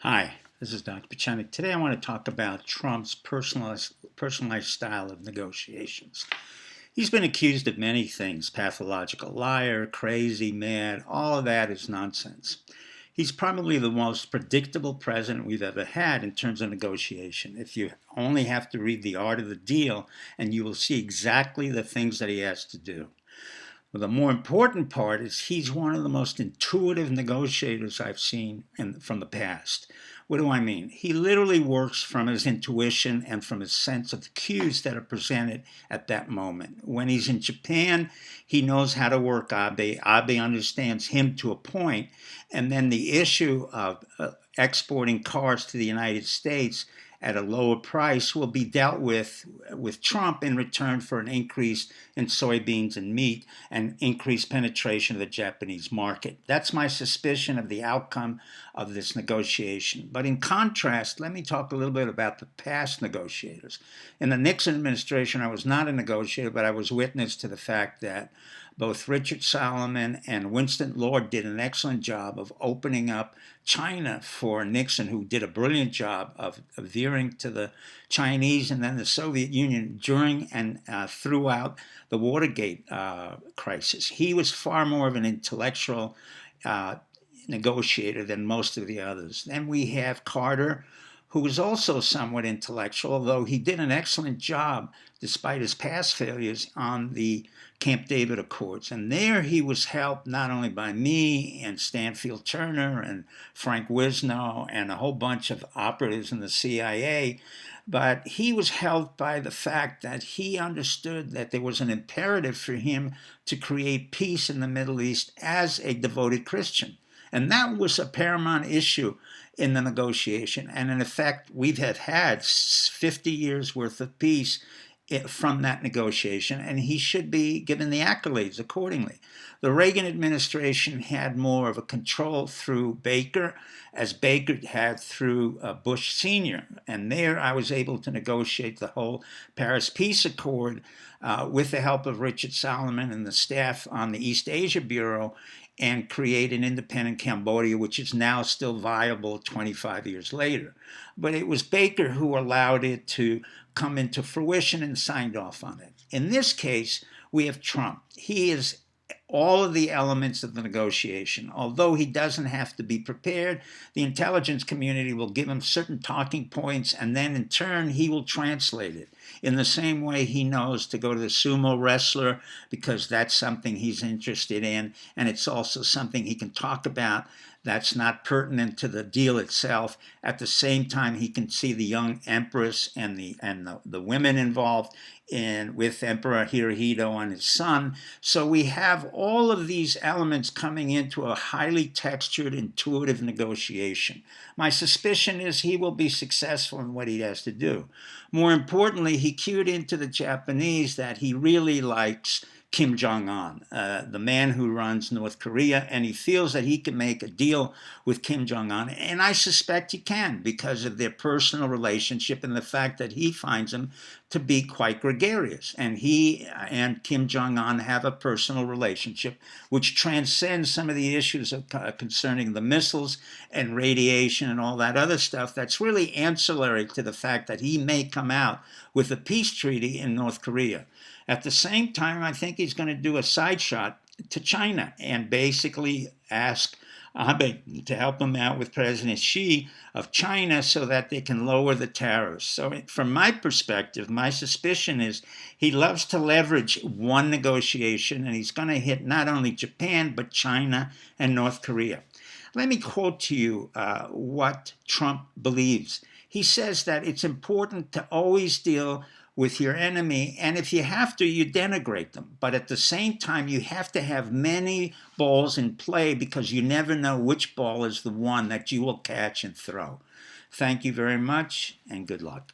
Hi, this is Dr. Pachanik. Today I want to talk about Trump's personalized style of negotiations. He's been accused of many things: pathological liar, crazy, mad. All of that is nonsense. He's probably the most predictable president we've ever had in terms of negotiation. If you only have to read The Art of the Deal, and you will see exactly the things that he has to do. Well, the more important part is he's one of the most intuitive negotiators I've seen from the past. What do I mean? He literally works from his intuition and from his sense of the cues that are presented at that moment. When he's in Japan, he knows how to work Abe. Abe understands him to a point. And then the issue of exporting cars to the United States at a lower price will be dealt with Trump in return for an increase in soybeans and meat and increased penetration of the Japanese market. That's my suspicion of the outcome of this negotiation. But in contrast, let me talk a little bit about the past negotiators. In the Nixon administration, I was not a negotiator, but I was witness to the fact that both Richard Salomon and Winston Lord did an excellent job of opening up China for Nixon, who did a brilliant job of veering to the Chinese and then the Soviet Union during and throughout the Watergate crisis. He was far more of an intellectual negotiator than most of the others. Then we have Carter, who was also somewhat intellectual, although he did an excellent job, despite his past failures, on the Camp David Accords. And there he was helped not only by me and Stanfield Turner and Frank Wisno and a whole bunch of operatives in the CIA, but he was helped by the fact that he understood that there was an imperative for him to create peace in the Middle East as a devoted Christian. And that was a paramount issue in the negotiation. And in effect, we've had 50 years worth of peace from that negotiation, and he should be given the accolades accordingly. The Reagan administration had more of a control through Baker, as Baker had through Bush Sr. And there I was able to negotiate the whole Paris Peace Accord with the help of Richard Salomon and the staff on the East Asia Bureau, and create an independent Cambodia, which is now still viable 25 years later. But it was Baker who allowed it to come into fruition and signed off on it. In this case, we have Trump. He is all of the elements of the negotiation. Although he doesn't have to be prepared, the intelligence community will give him certain talking points, and then in turn he will translate it in the same way he knows to go to the sumo wrestler, because that's something he's interested in, and it's also something he can talk about that's not pertinent to the deal itself. At the same time, he can see the young empress and the women involved with Emperor Hirohito and his son. So we have all of these elements coming into a highly textured, intuitive negotiation. My suspicion is he will be successful in what he has to do. More importantly, he cued into the Japanese that he really likes Kim Jong-un, the man who runs North Korea, and he feels that he can make a deal with Kim Jong-un, and I suspect he can because of their personal relationship and the fact that he finds him to be quite gregarious. And he and Kim Jong-un have a personal relationship which transcends some of the issues concerning the missiles and radiation and all that other stuff that's really ancillary to the fact that he may come out with a peace treaty in North Korea. At the same time, I think he's going to do a side shot to China and basically ask Abe to help him out with President Xi of China so that they can lower the tariffs. So from my perspective, my suspicion is he loves to leverage one negotiation, and he's going to hit not only Japan, but China and North Korea. Let me quote to you what Trump believes. He says that it's important to always deal with your enemy, and if you have to, you denigrate them. But at the same time, you have to have many balls in play because you never know which ball is the one that you will catch and throw. Thank you very much, and good luck.